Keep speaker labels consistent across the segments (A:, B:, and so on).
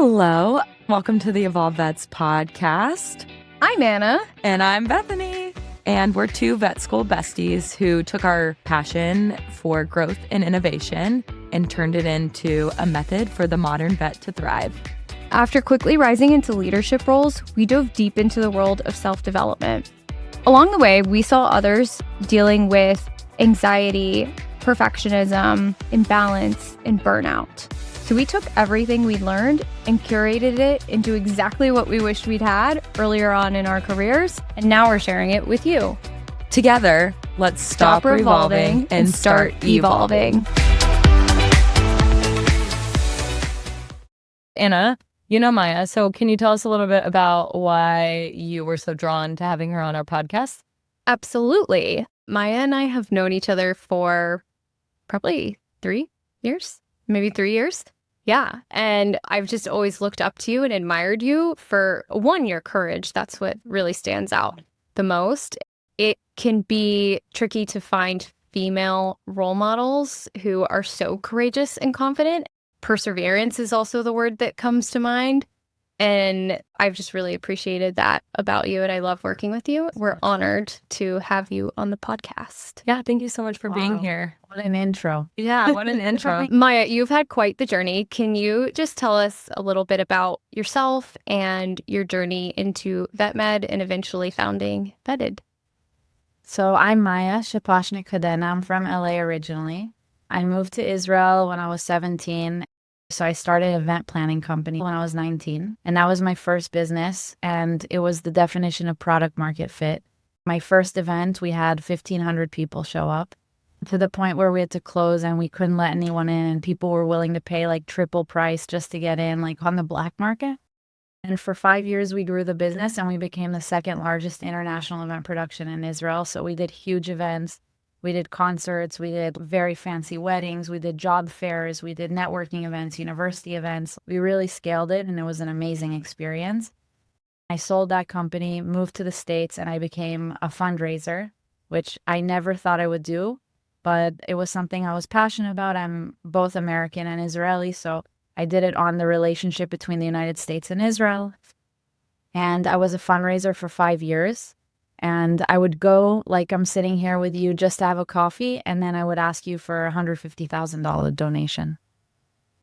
A: Hello. Welcome to the Evolve Vets podcast.
B: I'm Anna.
A: And I'm Bethany. And we're two vet school besties who took our passion for growth and innovation and turned it into a method for the modern vet to thrive.
B: After quickly rising into leadership roles, we dove deep into the world of self-development. Along the way, we saw others dealing with anxiety, perfectionism, imbalance, and burnout. So we took everything we learned and curated it into exactly what we wished we'd had earlier on in our careers, and now we're sharing it with you.
A: Together, let's stop revolving and start evolving. Anna, you know Maya, so can you tell us a little bit about why you were so drawn to having her on our podcast?
B: Absolutely. Maya and I have known each other for probably 3 years, maybe 3 years. Yeah. And I've just always looked up to you and admired you for, one, your courage. That's what really stands out the most. It can be tricky to find female role models who are so courageous and confident. Perseverance is also the word that comes to mind. And I've just really appreciated that about you, and I love working with you. We're honored to have you on the podcast.
A: Yeah, thank you so much for being here.
C: What an intro.
A: Yeah, what an intro.
B: Maya, you've had quite the journey. Can you just tell us a little bit about yourself and your journey into VetMed and eventually founding Vetted?
C: So I'm Maya Shaposhnik Cadena. I'm from LA originally. I moved to Israel when I was 17. So I started an event planning company when I was 19, and that was my first business, and it was the definition of product market fit. My first event, we had 1,500 people show up to the point where we had to close and we couldn't let anyone in, and people were willing to pay like triple price just to get in, like on the black market. And for 5 years, we grew the business and we became the second largest international event production in Israel. So we did huge events. We did concerts, we did very fancy weddings, we did job fairs, we did networking events, university events. We really scaled it, and it was an amazing experience. I sold that company, moved to the States, and I became a fundraiser, which I never thought I would do, but it was something I was passionate about. I'm both American and Israeli, so I did it on the relationship between the United States and Israel. And I was a fundraiser for 5 years. And I would go, like I'm sitting here with you, just to have a coffee, and then I would ask you for a $150,000 donation.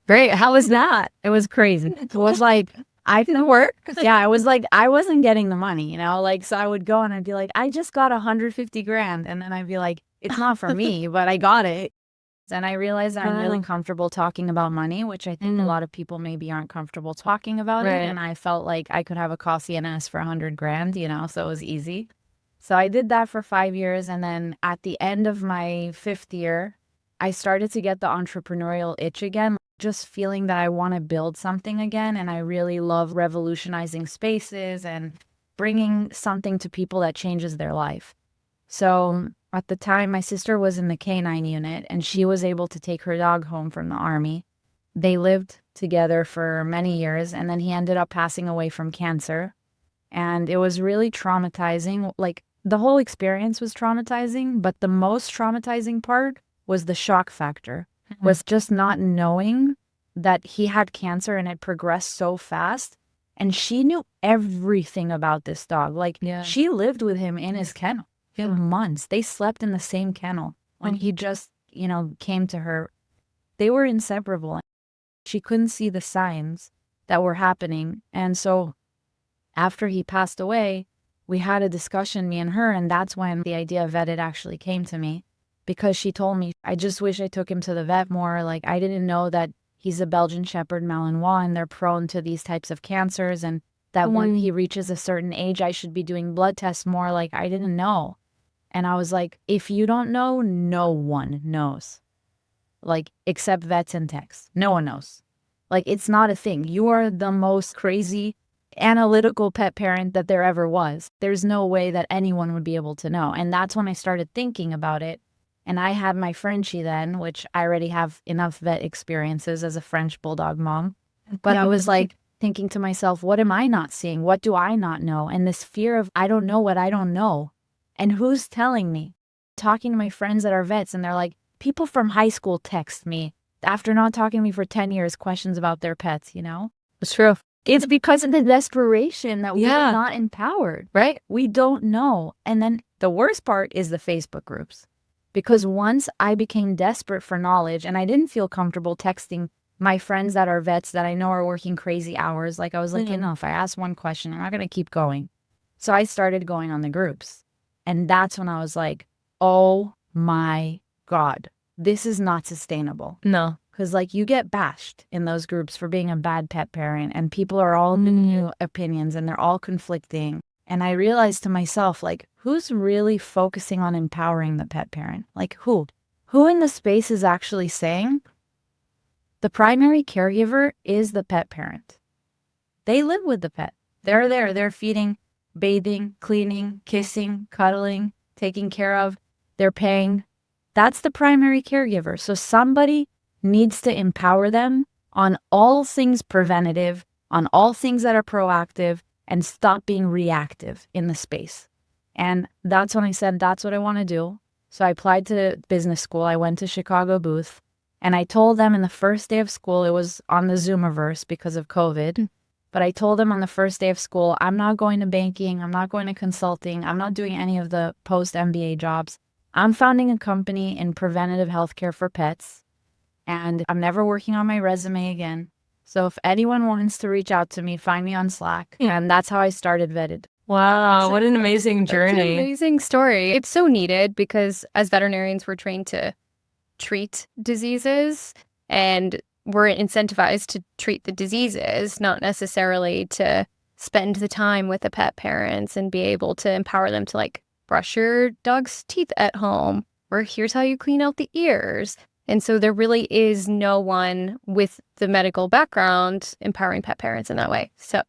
B: Great. How was that?
C: It was crazy. It was like, I didn't work. Yeah, it was like, I wasn't getting the money, like, so I would go and I'd be like, I just got 150 grand. And then I'd be like, it's not for me, but I got it. And I realized I'm really comfortable talking about money, which I think a lot of people maybe aren't comfortable talking about it. And I felt like I could have a coffee and ask for 100 grand, so it was easy. So I did that for 5 years, and then at the end of my 5th year, I started to get the entrepreneurial itch again, just feeling that I want to build something again, and I really love revolutionizing spaces and bringing something to people that changes their life. So at the time, my sister was in the K-9 unit, and she was able to take her dog home from the Army. They lived together for many years, and then he ended up passing away from cancer, and it was really traumatizing. Like, the whole experience was traumatizing, but the most traumatizing part was the shock factor, was just not knowing that he had cancer and it progressed so fast. And she knew everything about this dog. Like, she lived with him in his kennel for months. They slept in the same kennel when he just, came to her. They were inseparable. She couldn't see the signs that were happening. And so after he passed away, we had a discussion, me and her, and that's when the idea of Vetted actually came to me, because she told me, I just wish I took him to the vet more. Like, I didn't know that he's a Belgian Shepherd Malinois, and they're prone to these types of cancers, and that when he reaches a certain age, I should be doing blood tests more. Like, I didn't know. And I was like, if you don't know, no one knows. Like, except vets and techs. No one knows. Like, it's not a thing. You are the most crazy analytical pet parent that there ever was. There's no way that anyone would be able to know. And that's when I started thinking about it. And I had my Frenchie then, which I already have enough vet experiences as a French bulldog mom. But I was like thinking to myself, what am I not seeing? What do I not know? And this fear of, I don't know what I don't know. And who's telling me? Talking to my friends that are vets, and they're like, people from high school text me after not talking to me for 10 years, questions about their pets,
B: It's true.
C: It's because of the desperation that we're not empowered.
B: Right.
C: We don't know. And then the worst part is the Facebook groups. Because once I became desperate for knowledge and I didn't feel comfortable texting my friends that are vets that I know are working crazy hours, like I was like, if I ask one question, I'm not going to keep going. So I started going on the groups. And that's when I was like, oh my God, this is not sustainable.
B: No.
C: Because like you get bashed in those groups for being a bad pet parent and people are all new opinions and they're all conflicting. And I realized to myself, like, who's really focusing on empowering the pet parent? Like who? Who in the space is actually saying the primary caregiver is the pet parent? They live with the pet. They're there. They're feeding, bathing, cleaning, kissing, cuddling, taking care of. They're paying. That's the primary caregiver. So somebody needs to empower them on all things preventative, on all things that are proactive, and stop being reactive in the space. And that's when I said, that's what I want to do. So I applied to business school. I went to Chicago Booth, and I told them in the first day of school, it was on the Zoomiverse because of COVID, but I told them on the first day of school, I'm not going to banking, I'm not going to consulting, I'm not doing any of the post-MBA jobs. I'm founding a company in preventative healthcare for pets. And I'm never working on my resume again. So if anyone wants to reach out to me, find me on Slack. And that's how I started Vetted.
A: Wow, what an amazing journey.
B: That's an amazing story. It's so needed because as veterinarians, we're trained to treat diseases and we're incentivized to treat the diseases, not necessarily to spend the time with the pet parents and be able to empower them to like brush your dog's teeth at home, or here's how you clean out the ears. And so there really is no one with the medical background empowering pet parents in that way. So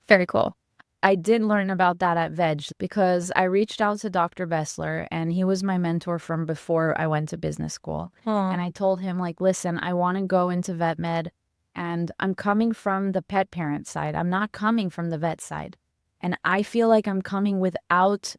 B: very cool.
C: I did learn about that at Veg because I reached out to Dr. Bessler and he was my mentor from before I went to business school. And I told him like, listen, I want to go into vet med and I'm coming from the pet parent side. I'm not coming from the vet side. And I feel like I'm coming without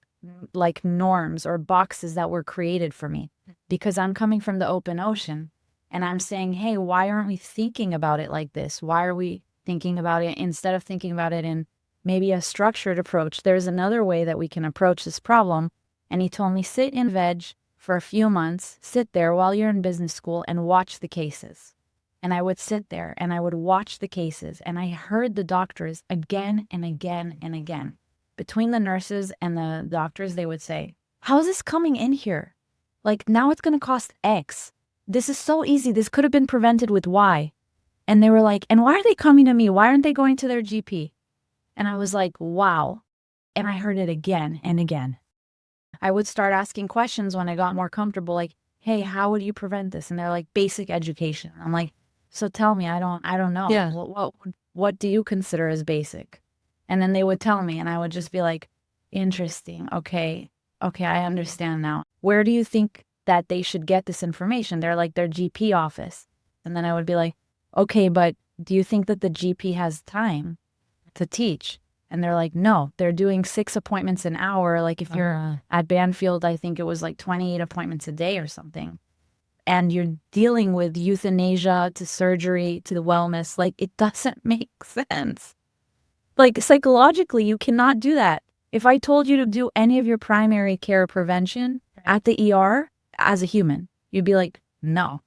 C: like norms or boxes that were created for me. Because I'm coming from the open ocean and I'm saying, hey, why aren't we thinking about it like this? Why are we thinking about it instead of thinking about it in maybe a structured approach? There's another way that we can approach this problem. And he told me, sit in Veg for a few months, sit there while you're in business school and watch the cases. And I would sit there and I would watch the cases and I heard the doctors again and again and again. Between the nurses and the doctors, they would say, how is this coming in here? Like, now it's going to cost X. This is so easy. This could have been prevented with Y. And they were like, and why are they coming to me? Why aren't they going to their GP? And I was like, wow. And I heard it again and again. I would start asking questions when I got more comfortable, like, hey, how would you prevent this? And they're like, basic education. I'm like, so tell me, I don't know.
B: Yeah.
C: What do you consider as basic? And then they would tell me and I would just be like, interesting. Okay, I understand now. Where do you think that they should get this information? They're like their GP office. And then I would be like, okay, but do you think that the GP has time to teach? And they're like, no, they're doing 6 appointments an hour. Like if you're at Banfield, I think it was like 28 appointments a day or something. And you're dealing with euthanasia to surgery to the wellness. Like it doesn't make sense. Like psychologically, you cannot do that. If I told you to do any of your primary care prevention at the ER as a human, you'd be like, no.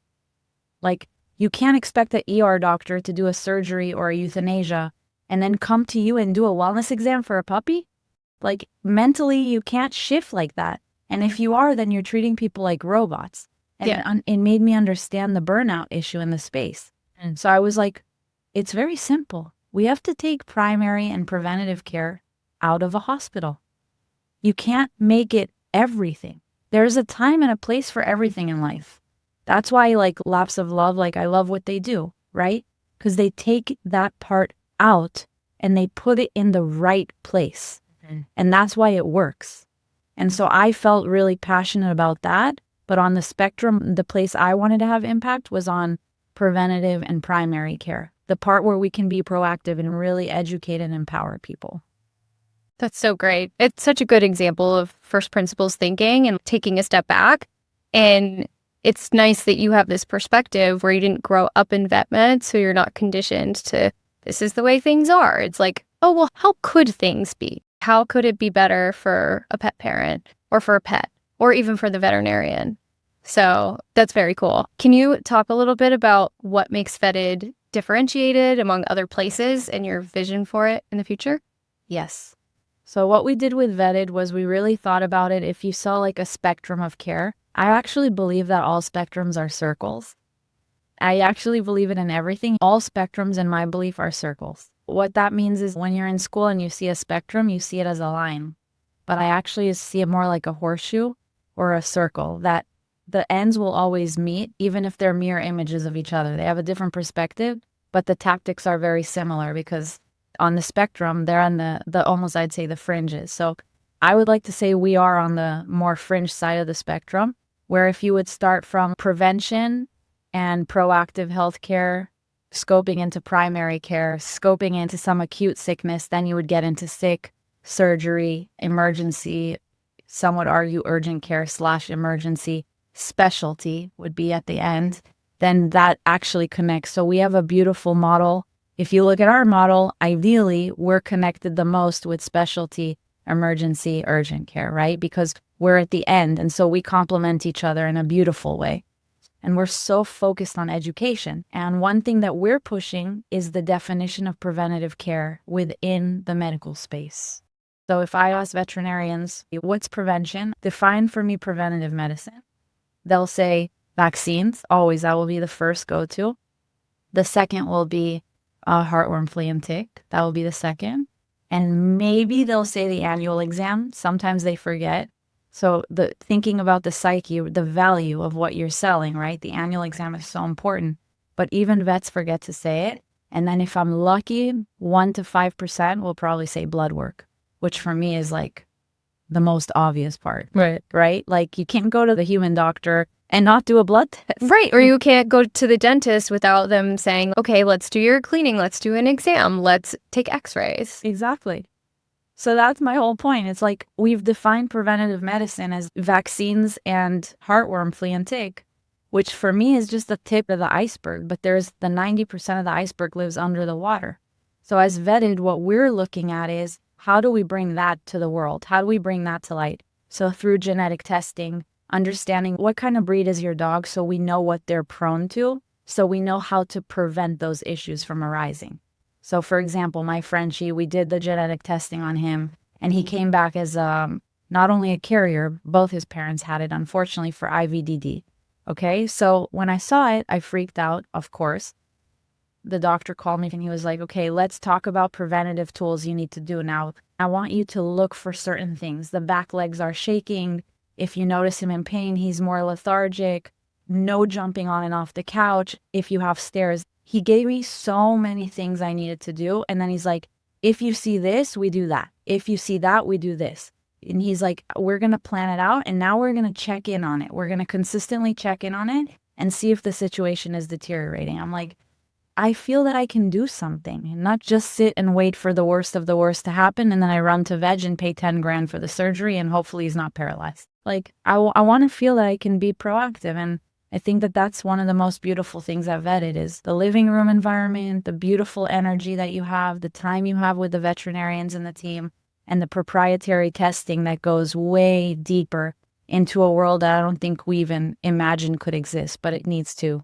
C: Like you can't expect an ER doctor to do a surgery or a euthanasia and then come to you and do a wellness exam for a puppy? Like mentally, you can't shift like that. And if you are, then you're treating people like robots. And it made me understand the burnout issue in the space. And so I was like, it's very simple. We have to take primary and preventative care out of a hospital. You can't make it everything. There's a time and a place for everything in life. That's why like Laps of Love, like I love what they do, right? Because they take that part out and they put it in the right place. And that's why it works. And so I felt really passionate about that. But on the spectrum, the place I wanted to have impact was on preventative and primary care. The part where we can be proactive and really educate and empower people.
B: That's so great. It's such a good example of first principles thinking and taking a step back. And it's nice that you have this perspective where you didn't grow up in vet med, so you're not conditioned to this is the way things are. It's like, oh, well, how could things be? How could it be better for a pet parent or for a pet or even for the veterinarian? So that's very cool. Can you talk a little bit about what makes Vetted differentiated among other places and your vision for it in the future?
C: Yes. So what we did with Vetted was we really thought about it. If you saw like a spectrum of care, I actually believe that all spectrums are circles. I actually believe it in everything. All spectrums, in my belief, are circles. What that means is when you're in school and you see a spectrum, you see it as a line. But I actually see it more like a horseshoe or a circle, that the ends will always meet, even if they're mirror images of each other. They have a different perspective, but the tactics are very similar because on the spectrum, they're on the almost, I'd say, the fringes. So I would like to say we are on the more fringe side of the spectrum, where if you would start from prevention and proactive healthcare, scoping into primary care, scoping into some acute sickness, then you would get into sick, surgery, emergency, some would argue urgent care / emergency, specialty would be at the end. Then that actually connects. So we have a beautiful model. If you look at our model, ideally, we're connected the most with specialty, emergency, urgent care, right? Because we're at the end. And so we complement each other in a beautiful way. And we're so focused on education. And one thing that we're pushing is the definition of preventative care within the medical space. So if I ask veterinarians, what's prevention? Define for me preventative medicine. They'll say vaccines. Always, that will be the first go-to. The second will be heartworm, flea, and tick. That will be the second. And maybe they'll say the annual exam. Sometimes they forget. So thinking about the psyche, the value of what you're selling, right? The annual exam is so important, but even vets forget to say it. And then if I'm lucky, 1 to 5% will probably say blood work, which for me is like the most obvious part. Right? Like you can't go to the human doctor and not do a blood test.
B: Right. Or you can't go to the dentist without them saying, okay, let's do your cleaning. Let's do an exam. Let's take x-rays.
C: Exactly. So that's my whole point. It's like we've defined preventative medicine as vaccines and heartworm, flea, and tick, which for me is just the tip of the iceberg. But there's the 90% of the iceberg lives under the water. So as Vetted, what we're looking at is how do we bring that to the world? How do we bring that to light? So through genetic testing, understanding what kind of breed is your dog so we know what they're prone to, so we know how to prevent those issues from arising. So, for example, my Frenchie, we did the genetic testing on him, and he came back as not only a carrier, both his parents had it, unfortunately, for IVDD. Okay, so when I saw it, I freaked out, of course. The doctor called me and he was like, okay, let's talk about preventative tools you need to do now. I want you to look for certain things. The back legs are shaking. If you notice him in pain, he's more lethargic. No jumping on and off the couch. If you have stairs. He gave me so many things I needed to do. And then he's like, if you see this, we do that. If you see that, we do this. And he's like, we're going to plan it out. And now we're going to check in on it. We're going to consistently check in on it and see if the situation is deteriorating. I'm like, I feel that I can do something and not just sit and wait for the worst of the worst to happen. And then I run to veg and pay 10 grand for the surgery. And hopefully he's not paralyzed. Like I want to feel that I can be proactive. And I think that that's one of the most beautiful things I've vetted is the living room environment, the beautiful energy that you have, the time you have with the veterinarians and the team, and the proprietary testing that goes way deeper into a world that I don't think we even imagined could exist, but it needs to.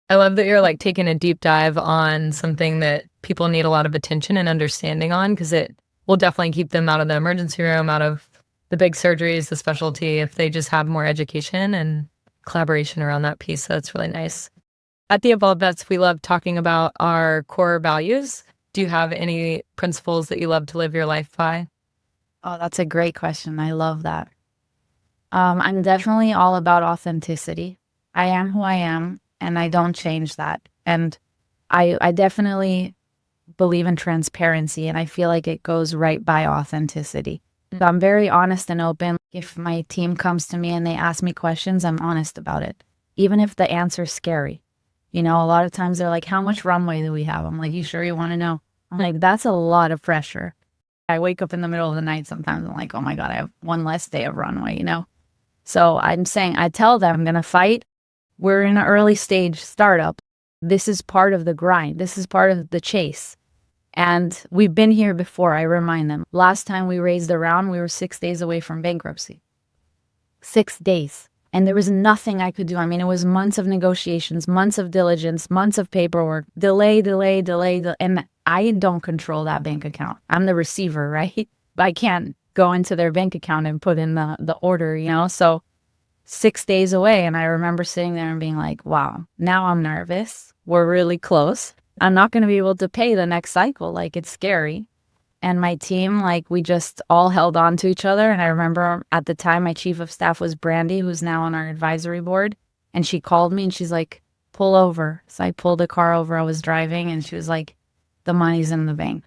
A: I love that you're like taking a deep dive on something that people need a lot of attention and understanding on, because it will definitely keep them out of the emergency room, out of the big surgeries, the specialty, if they just have more education and collaboration around that piece. So that's really nice. At the Evolved Vets, we love talking about our core values. Do you have any principles that you love to live your life by?
C: Oh, that's a great question. I love that. I'm definitely all about authenticity. I am who I am, and I don't change that. And I definitely believe in transparency, and I feel like it goes right by authenticity. So I'm very honest and open. If my team comes to me and they ask me questions, I'm honest about it. Even if the answer's scary. You know, a lot of times they're like, how much runway do we have? I'm like, you sure you want to know? I'm like, that's a lot of pressure. I wake up in the middle of the night sometimes. I'm like, oh my God, I have one less day of runway, you know? So I'm saying, I tell them I'm going to fight. We're in an early stage startup. This is part of the grind. This is part of the chase. And we've been here before, I remind them. Last time we raised a round, we were 6 days away from bankruptcy. 6 days. And there was nothing I could do. I mean, it was months of negotiations, months of diligence, months of paperwork, delay. And I don't control that bank account. I'm the receiver, right? I can't go into their bank account and put in the order, So 6 days away. And I remember sitting there and being like, wow, now I'm nervous. We're really close. I'm not going to be able to pay the next cycle. Like, it's scary. And my team, like, we just all held on to each other. And I remember at the time, my chief of staff was Brandy, who's now on our advisory board. And she called me and she's like, pull over. So I pulled the car over. I was driving and she was like, the money's in the bank.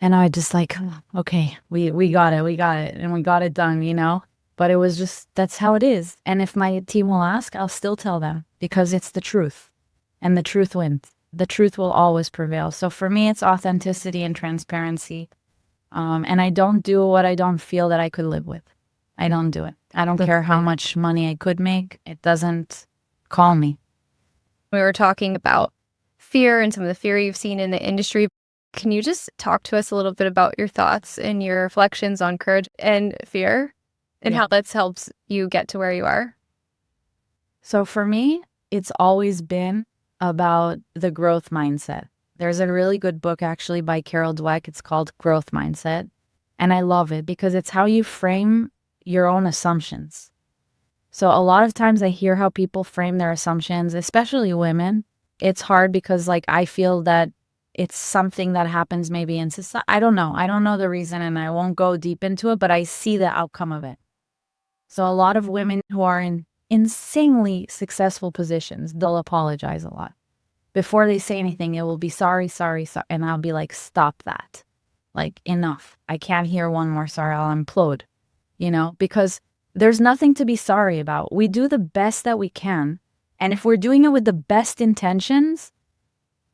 C: And I just like, okay, we got it. And we got it done, But it was just, that's how it is. And if my team will ask, I'll still tell them because it's the truth. And the truth wins. The truth will always prevail. So for me, it's authenticity and transparency. And I don't do what I don't feel that I could live with. I don't do it. I don't care how much money I could make. It doesn't call me.
B: We were talking about fear and some of the fear you've seen in the industry. Can you just talk to us a little bit about your thoughts and your reflections on courage and fear and how that's helped you get to where you are?
C: So for me, it's always been about the growth mindset. There's a really good book actually by Carol Dweck. It's called Growth Mindset. And I love it because it's how you frame your own assumptions. So a lot of times I hear how people frame their assumptions, especially women. It's hard because like I feel that it's something that happens maybe in society. I don't know. I don't know the reason and I won't go deep into it, but I see the outcome of it. So a lot of women who are in insanely successful positions, they'll apologize a lot. Before they say anything, it will be sorry. And I'll be like, stop that. Like, enough. I can't hear one more sorry. I'll implode, because there's nothing to be sorry about. We do the best that we can. And if we're doing it with the best intentions,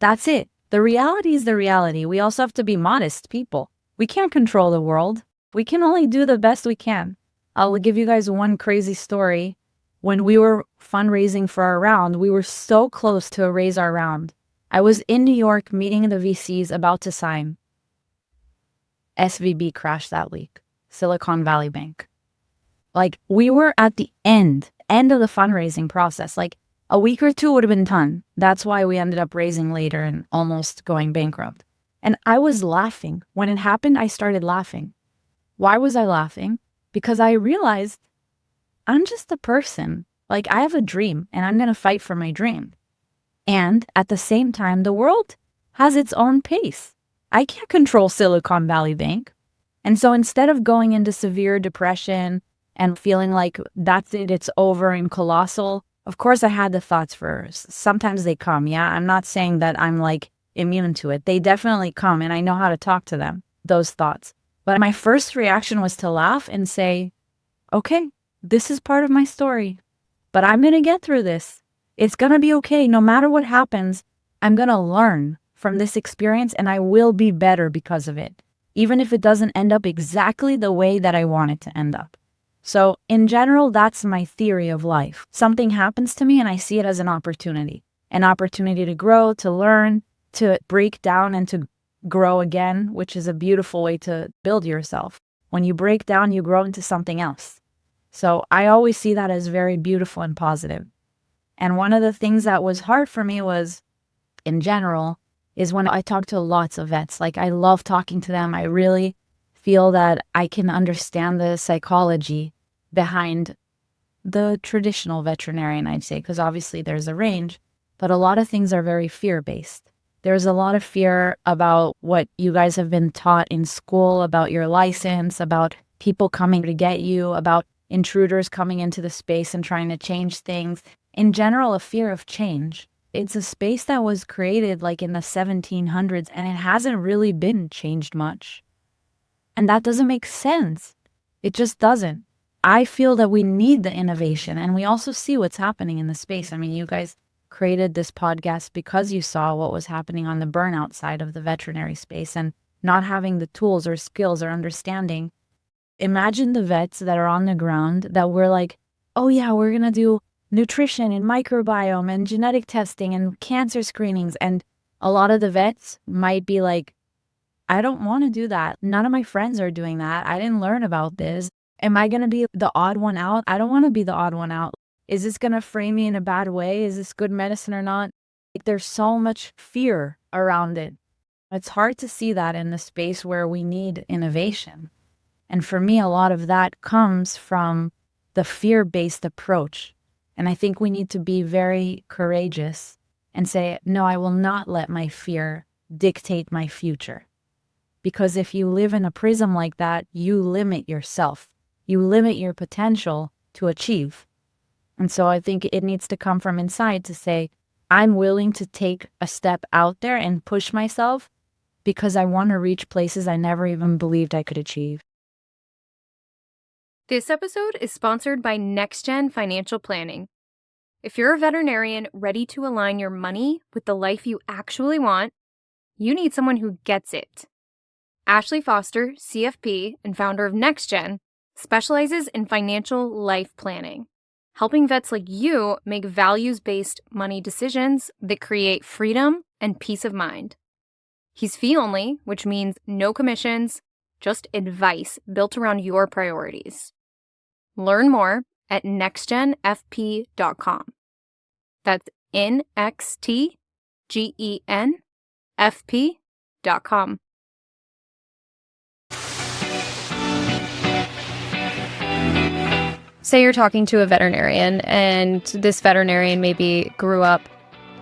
C: that's it. The reality is the reality. We also have to be modest people. We can't control the world. We can only do the best we can. I'll give you guys one crazy story. When we were fundraising for our round, we were so close to raise our round. I was in New York meeting the VCs about to sign. SVB crashed that week. Silicon Valley Bank. Like, we were at the end of the fundraising process. Like, a week or two would have been done. That's why we ended up raising later and almost going bankrupt. And I was laughing. When it happened, I started laughing. Why was I laughing? Because I realized I'm just a person. Like, I have a dream and I'm going to fight for my dream. And at the same time, the world has its own pace. I can't control Silicon Valley Bank. And so instead of going into severe depression and feeling like that's it, it's over and colossal, of course I had the thoughts first. Sometimes they come, yeah? I'm not saying that I'm like immune to it. They definitely come and I know how to talk to them, those thoughts. But my first reaction was to laugh and say, okay, this is part of my story, but I'm going to get through this. It's going to be okay. No matter what happens, I'm going to learn from this experience and I will be better because of it, even if it doesn't end up exactly the way that I want it to end up. So in general, that's my theory of life. Something happens to me and I see it as an opportunity to grow, to learn, to break down and to grow again, which is a beautiful way to build yourself. When you break down, you grow into something else. So I always see that as very beautiful and positive. And one of the things that was hard for me was, in general, is when I talk to lots of vets. Like, I love talking to them. I really feel that I can understand the psychology behind the traditional veterinarian, I'd say, because obviously there's a range, but a lot of things are very fear-based. There's a lot of fear about what you guys have been taught in school, about your license, about people coming to get you, about intruders coming into the space and trying to change things. In general, a fear of change. It's a space that was created like in the 1700s and it hasn't really been changed much. And that doesn't make sense. It just doesn't. I feel that we need the innovation and we also see what's happening in the space. I mean, you guys created this podcast because you saw what was happening on the burnout side of the veterinary space and not having the tools or skills or understanding. Imagine the vets that are on the ground that we're like, oh yeah, we're going to do nutrition and microbiome and genetic testing and cancer screenings. And a lot of the vets might be like, I don't want to do that. None of my friends are doing that. I didn't learn about this. Am I going to be the odd one out? I don't want to be the odd one out. Is this going to frame me in a bad way? Is this good medicine or not? Like, there's so much fear around it. It's hard to see that in the space where we need innovation. And for me, a lot of that comes from the fear-based approach. And I think we need to be very courageous and say, no, I will not let my fear dictate my future. Because if you live in a prism like that, you limit yourself. You limit your potential to achieve. And so I think it needs to come from inside to say, I'm willing to take a step out there and push myself because I want to reach places I never even believed I could achieve.
B: This episode is sponsored by NextGen Financial Planning. If you're a veterinarian ready to align your money with the life you actually want, you need someone who gets it. Ashley Foster, CFP and founder of NextGen, specializes in financial life planning, helping vets like you make values-based money decisions that create freedom and peace of mind. He's fee-only, which means no commissions, just advice built around your priorities. Learn more at nextgenfp.com. That's nextgenfp.com. Say you're talking to a veterinarian, and this veterinarian maybe grew up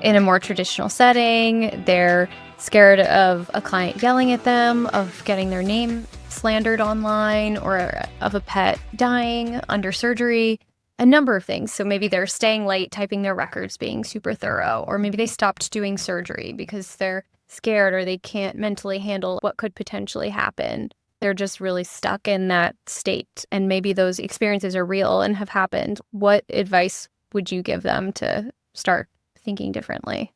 B: in a more traditional setting. They're scared of a client yelling at them, of getting their name slandered online, or of a pet dying under surgery, a number of things. So maybe they're staying late, typing their records, being super thorough, or maybe they stopped doing surgery because they're scared or they can't mentally handle what could potentially happen. They're just really stuck in that state, and maybe those experiences are real and have happened. What advice would you give them to start thinking differently?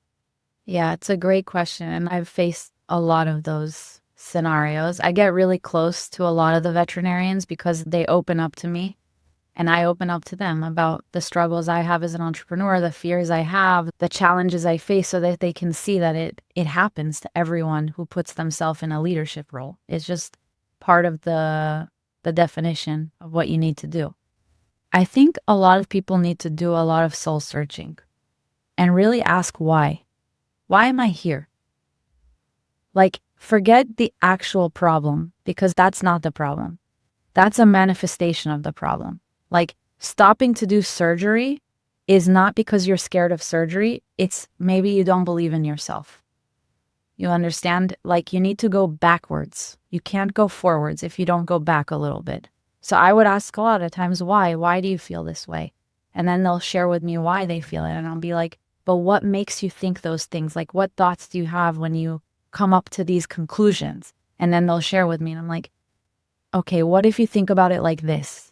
C: Yeah, it's a great question. And I've faced a lot of those scenarios. I get really close to a lot of the veterinarians because they open up to me and I open up to them about the struggles I have as an entrepreneur, the fears I have, the challenges I face, so that they can see that it happens to everyone who puts themselves in a leadership role. It's just part of the definition of what you need to do. I think a lot of people need to do a lot of soul searching and really ask why. Why am I here? Like, forget the actual problem, because that's not the problem. That's a manifestation of the problem. Like, stopping to do surgery is not because you're scared of surgery. It's maybe you don't believe in yourself. You understand? Like, you need to go backwards. You can't go forwards if you don't go back a little bit. So I would ask a lot of times, why? Why do you feel this way? And then they'll share with me why they feel it. And I'll be like, but what makes you think those things? Like, what thoughts do you have when you come up to these conclusions? And then they'll share with me. And I'm like, okay, what if you think about it like this?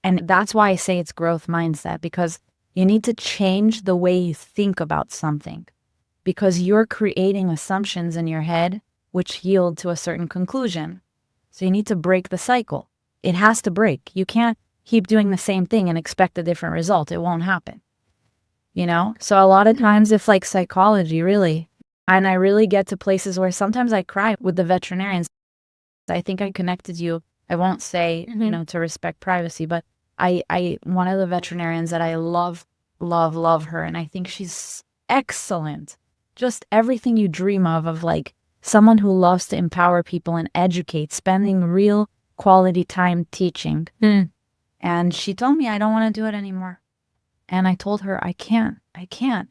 C: And that's why I say it's growth mindset, because you need to change the way you think about something, because you're creating assumptions in your head which yield to a certain conclusion. So you need to break the cycle. It has to break. You can't keep doing the same thing and expect a different result. It won't happen. You know? So a lot of times it's like psychology, really. And I really get to places where sometimes I cry with the veterinarians. I think I connected you. I won't say, to respect privacy, but I one of the veterinarians that I love her. And I think she's excellent. Just everything you dream of like someone who loves to empower people and educate, spending real quality time teaching. And she told me, I don't want to do it anymore. And I told her, I can't.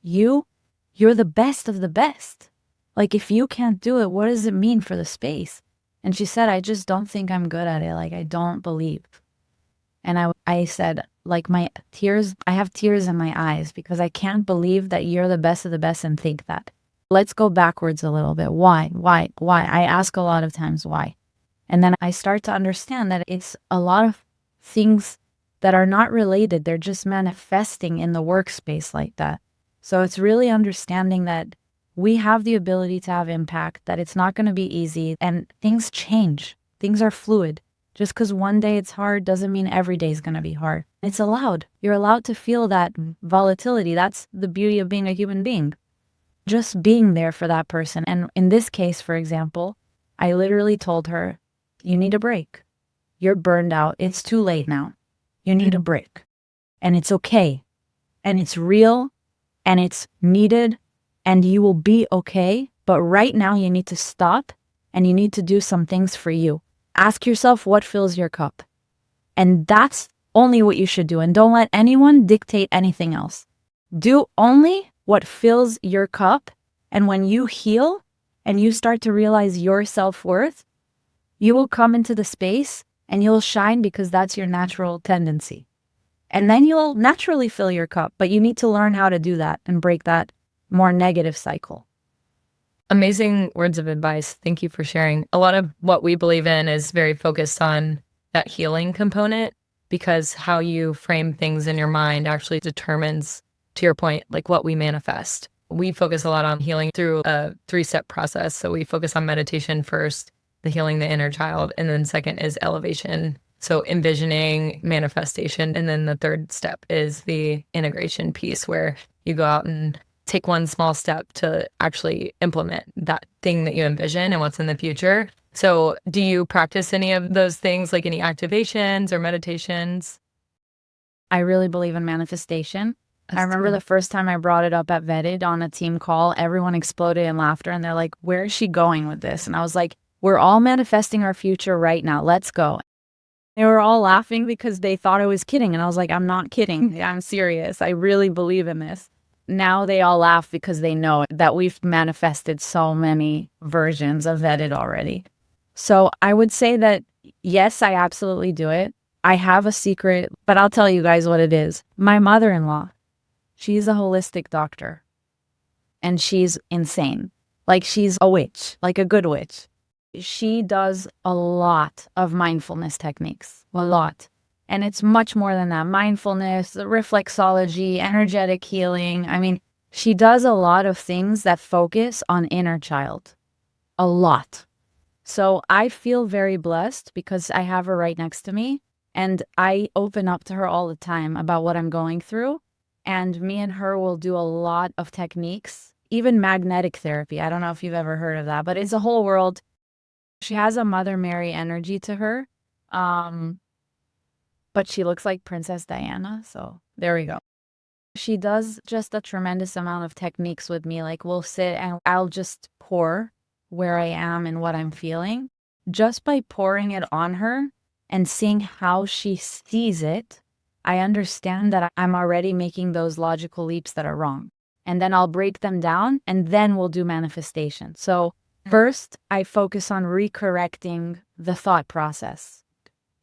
C: You're the best of the best. Like, if you can't do it, what does it mean for the space? And she said, I just don't think I'm good at it. Like, I don't believe. And I said, like, I have tears in my eyes because I can't believe that you're the best of the best and think that. Let's go backwards a little bit. Why? I ask a lot of times why. And then I start to understand that it's a lot of things that are not related. They're just manifesting in the workspace like that. So it's really understanding that we have the ability to have impact, that it's not going to be easy, and things change. Things are fluid. Just because one day it's hard doesn't mean every day is going to be hard. It's allowed. You're allowed to feel that volatility. That's the beauty of being a human being. Just being there for that person. And in this case, for example, I literally told her, you need a break. You're burned out. It's too late now. You need a break. And it's okay. And it's real. And it's needed. And you will be okay. But right now you need to stop and you need to do some things for you. Ask yourself what fills your cup. And that's only what you should do. And don't let anyone dictate anything else. Do only what fills your cup. And when you heal and you start to realize your self-worth, you will come into the space and you'll shine because that's your natural tendency. And then you'll naturally fill your cup. But you need to learn how to do that and break that more negative cycle.
A: Amazing words of advice. Thank you for sharing. A lot of what we believe in is very focused on that healing component, because how you frame things in your mind actually determines, to your point, like what we manifest. We focus a lot on healing through a 3-step process. So we focus on meditation first, the healing the inner child, and then second is elevation. So envisioning, manifestation, and then the third step is the integration piece, where you go out and take one small step to actually implement that thing that you envision and what's in the future. So do you practice any of those things, like any activations or meditations?
C: I really believe in manifestation. I remember the first time I brought it up at Vetted on a team call, everyone exploded in laughter and they're like, where is she going with this? And I was like, we're all manifesting our future right now. Let's go. They were all laughing because they thought I was kidding. And I was like, I'm not kidding. I'm serious. I really believe in this. Now they all laugh because they know that we've manifested so many versions of Vetted already. So I would say that, yes, I absolutely do it. I have a secret, but I'll tell you guys what it is. My mother-in-law, she's a holistic doctor and she's insane. Like she's a witch, like a good witch. She does a lot of mindfulness techniques, a lot. And it's much more than that. Mindfulness, reflexology, energetic healing. I mean, she does a lot of things that focus on inner child. A lot. So I feel very blessed because I have her right next to me. And I open up to her all the time about what I'm going through. And me and her will do a lot of techniques, even magnetic therapy. I don't know if you've ever heard of that, but it's a whole world. She has a Mother Mary energy to her. But she looks like Princess Diana, so there we go. She does just a tremendous amount of techniques with me. Like we'll sit and I'll just pour where I am and what I'm feeling. Just by pouring it on her and seeing how she sees it, I understand that I'm already making those logical leaps that are wrong. And then I'll break them down and then we'll do manifestation. So first, I focus on recorrecting the thought process.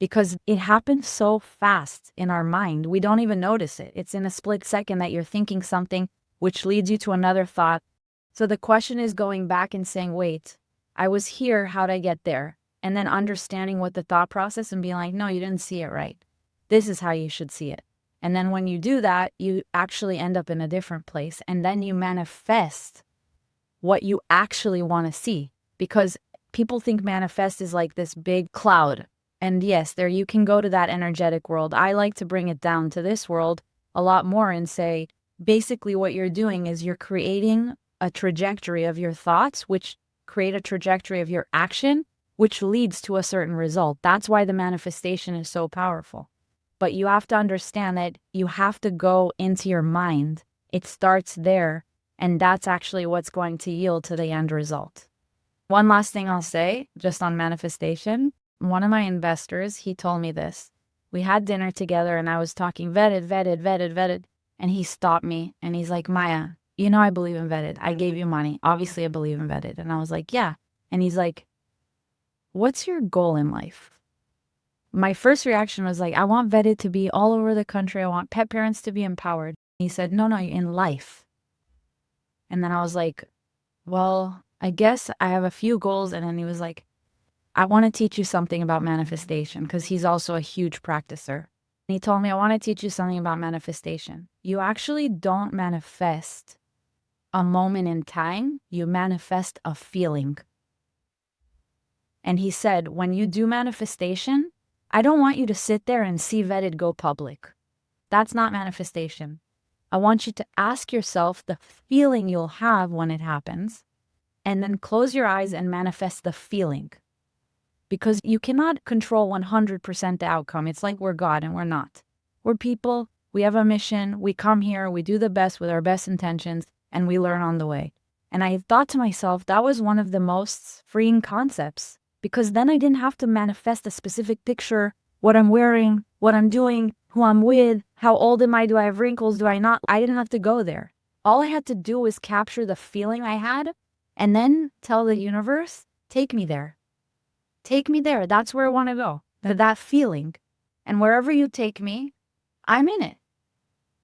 C: Because it happens so fast in our mind, we don't even notice it. It's in a split second that you're thinking something, which leads you to another thought. So the question is going back and saying, wait, I was here, how'd I get there? And then understanding what the thought process and being like, no, you didn't see it right. This is how you should see it. And then when you do that, you actually end up in a different place. And then you manifest what you actually want to see. Because people think manifest is like this big cloud. And yes, there you can go to that energetic world. I like to bring it down to this world a lot more and say, basically what you're doing is you're creating a trajectory of your thoughts, which create a trajectory of your action, which leads to a certain result. That's why the manifestation is so powerful. But you have to understand that you have to go into your mind. It starts there, and that's actually what's going to yield to the end result. One last thing I'll say, just on manifestation. One of my investors, he told me this. We had dinner together and I was talking vetted. And he stopped me and he's like, Maya, you know I believe in vetted. I gave you money. Obviously, I believe in vetted. And I was like, yeah. And he's like, what's your goal in life? My first reaction was like, I want vetted to be all over the country. I want pet parents to be empowered. He said, no, in life. And then I was like, well, I guess I have a few goals. And then he was like, I want to teach you something about manifestation, because he's also a huge practicer. And he told me, I want to teach you something about manifestation. You actually don't manifest a moment in time. You manifest a feeling. And he said, when you do manifestation, I don't want you to sit there and see vetted go public. That's not manifestation. I want you to ask yourself the feeling you'll have when it happens, and then close your eyes and manifest the feeling. Because you cannot control 100% the outcome. It's like we're God and we're not. We're people, we have a mission, we come here, we do the best with our best intentions, and we learn on the way. And I thought to myself, that was one of the most freeing concepts, because then I didn't have to manifest a specific picture, what I'm wearing, what I'm doing, who I'm with, how old am I, do I have wrinkles, do I not? I didn't have to go there. All I had to do was capture the feeling I had and then tell the universe, take me there. Take me there. That's where I want to go. That feeling. And wherever you take me, I'm in it.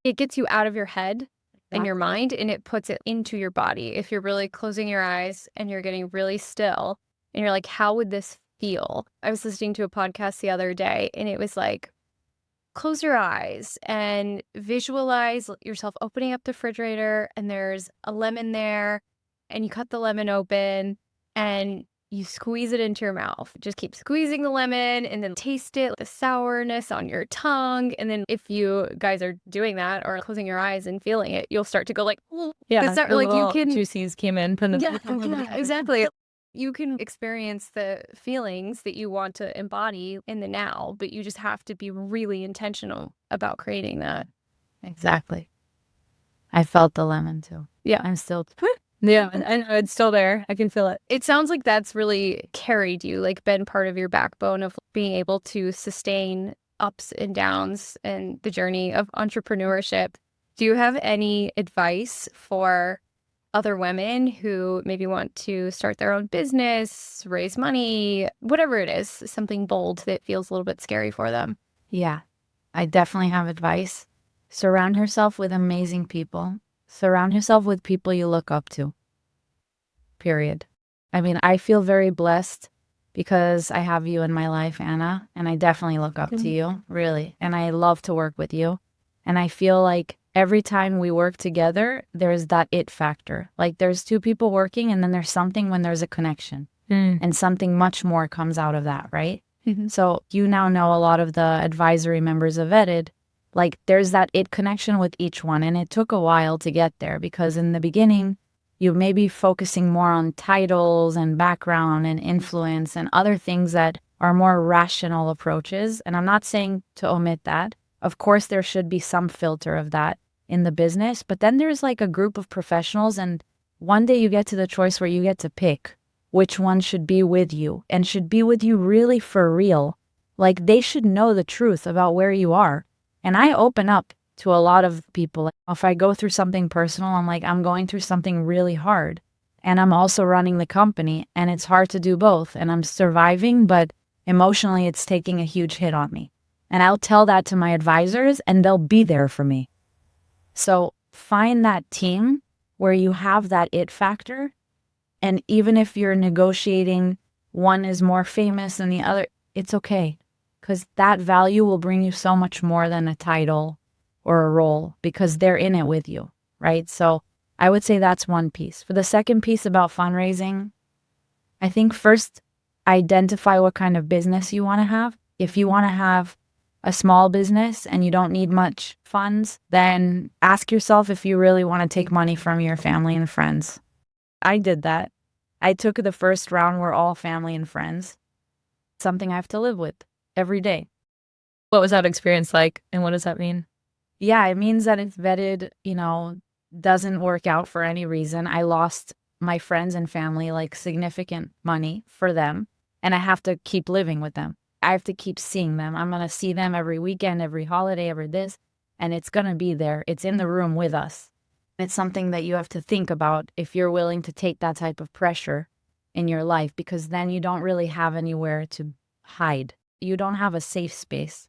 B: It gets you out of your head and your mind, and it puts it into your body. If you're really closing your eyes and you're getting really still and you're like, how would this feel? I was listening to a podcast the other day, and it was like, close your eyes and visualize yourself opening up the refrigerator and there's a lemon there, and you cut the lemon open and you squeeze it into your mouth. Just keep squeezing the lemon and then taste it, the sourness on your tongue. And then if you guys are doing that or closing your eyes and feeling it, you'll start to go like,
A: Yeah,
B: it's not
A: the
B: like you
A: little
B: can.
A: juices came in.
B: Yeah, exactly. You can experience the feelings that you want to embody in the now, but you just have to be really intentional about creating that.
C: Exactly. I felt the lemon too.
B: Yeah.
C: I'm still...
A: Yeah, and it's still there. I can feel it.
B: It sounds like that's really carried you, like been part of your backbone of being able to sustain ups and downs and the journey of entrepreneurship. Do you have any advice for other women who maybe want to start their own business, raise money, whatever it is, something bold that feels a little bit scary for them?
C: Yeah, I definitely have advice. Surround yourself with amazing people. Surround yourself with people you look up to. Period. I mean, I feel very blessed because I have you in my life, Anna, and I definitely look up to you, really. And I love to work with you. And I feel like every time we work together, there's that it factor. Like there's two people working and then there's something when there's a connection and something much more comes out of that, right? So you now know a lot of the advisory members of Vetted. Like there's that it connection with each one. And it took a while to get there because in the beginning, you may be focusing more on titles and background and influence and other things that are more rational approaches. And I'm not saying to omit that. Of course, there should be some filter of that in the business. But then there's like a group of professionals. And one day you get to the choice where you get to pick which one should be with you and should be with you really for real. Like they should know the truth about where you are. And I open up to a lot of people. If I go through something personal, I'm like, I'm going through something really hard. And I'm also running the company and it's hard to do both. And I'm surviving, but emotionally it's taking a huge hit on me. And I'll tell that to my advisors and they'll be there for me. So find that team where you have that it factor. And even if you're negotiating, one is more famous than the other, it's okay. Because that value will bring you so much more than a title or a role because they're in it with you, right? So I would say that's one piece. For the second piece about fundraising, I think first identify what kind of business you want to have. If you want to have a small business and you don't need much funds, then ask yourself if you really want to take money from your family and friends. I did that. I took the first round. We're all family and friends. Something I have to live with every day.
A: What was that experience like, and what does that mean?
C: Yeah, it means that if Vetted, doesn't work out for any reason, I lost my friends and family, like significant money for them, and I have to keep living with them. I have to keep seeing them. I'm going to see them every weekend, every holiday, every this, and it's going to be there. It's in the room with us. It's something that you have to think about if you're willing to take that type of pressure in your life, because then you don't really have anywhere to hide. You don't have a safe space,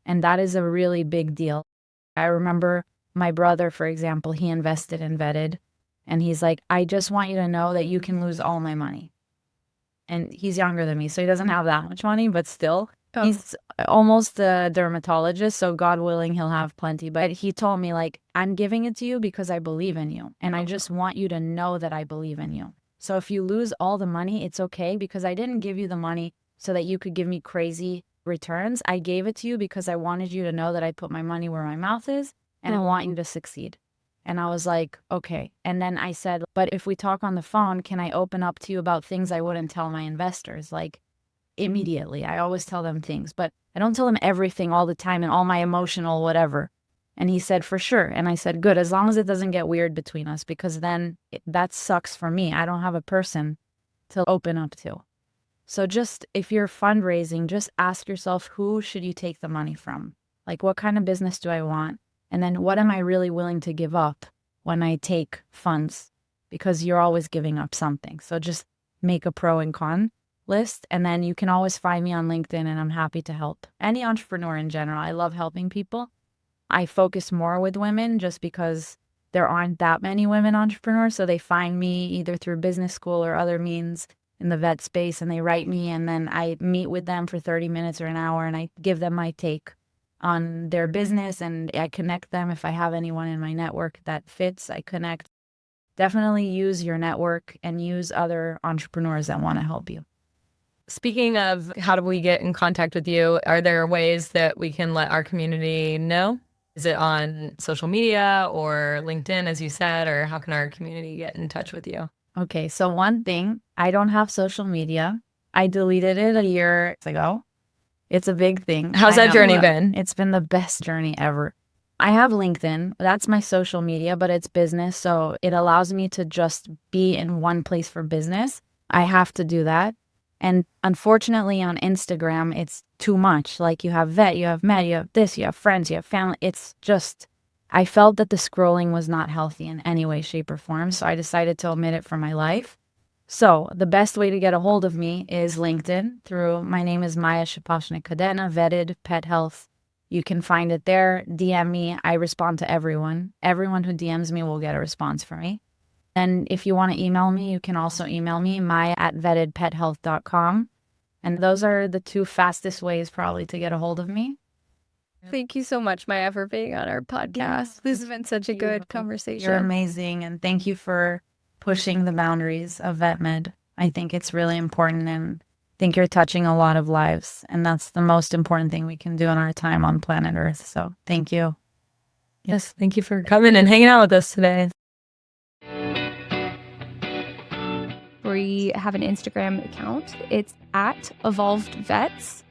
C: and that is a really big deal. I remember my brother, for example, he invested in Vetted and he's like, I just want you to know that you can lose all my money. And he's younger than me, so he doesn't have that much money, but still, he's almost a dermatologist. So God willing, he'll have plenty. But he told me like, I'm giving it to you because I believe in you. And I just want you to know that I believe in you. So if you lose all the money, it's okay because I didn't give you the money so that you could give me crazy returns. I gave it to you because I wanted you to know that I put my money where my mouth is and I want you to succeed. And I was like, okay. And then I said, but if we talk on the phone, can I open up to you about things I wouldn't tell my investors? Like immediately, I always tell them things, but I don't tell them everything all the time and all my emotional whatever. And he said, for sure. And I said, good, as long as it doesn't get weird between us, because then that sucks for me. I don't have a person to open up to. So just if you're fundraising, just ask yourself, who should you take the money from? Like, what kind of business do I want? And then what am I really willing to give up when I take funds? Because you're always giving up something. So just make a pro and con list. And then you can always find me on LinkedIn, and I'm happy to help any entrepreneur in general. I love helping people. I focus more with women just because there aren't that many women entrepreneurs. So they find me either through business school or other means in the vet space, and they write me, and then I meet with them for 30 minutes or an hour, and I give them my take on their business, and I connect them. If I have anyone in my network that fits, I connect. Definitely use your network and use other entrepreneurs that want to help you.
A: Speaking of how do we get in contact with you, are there ways that we can let our community know? Is it on social media or LinkedIn, as you said, or how can our community get in touch with you?
C: Okay, so one thing, I don't have social media. I deleted it a year ago. It's a big thing.
A: How's that journey been?
C: It's been the best journey ever. I have LinkedIn. That's my social media, but it's business. So it allows me to just be in one place for business. I have to do that. And unfortunately on Instagram, it's too much. Like you have vet, you have med, you have this, you have friends, you have family. It's just, I felt that the scrolling was not healthy in any way, shape, or form. So I decided to omit it from my life. So the best way to get a hold of me is LinkedIn through, my name is Maya Shaposhnik Cadena, Vetted Pet Health. You can find it there. DM me. I respond to everyone. Everyone who DMs me will get a response from me. And if you want to email me, you can also email me, maya@vettedpethealth.com. And those are the two fastest ways probably to get a hold of me.
B: Thank you so much, Maya, for being on our podcast.
C: Yeah,
B: This has been such a good conversation.
C: You're amazing. And thank you for pushing the boundaries of vet med. I think it's really important, and I think you're touching a lot of lives. And that's the most important thing we can do in our time on planet Earth. So thank you.
A: Yes, thank you for coming and hanging out with us today.
B: We have an Instagram account. It's @EvolvedVets.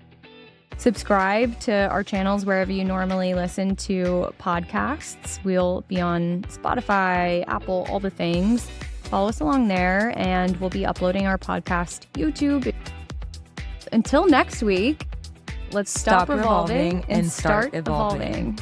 B: Subscribe to our channels wherever you normally listen to podcasts. We'll be on Spotify, Apple, all the things. Follow us along there, and we'll be uploading our podcast to YouTube. Until next week, let's stop revolving and start evolving.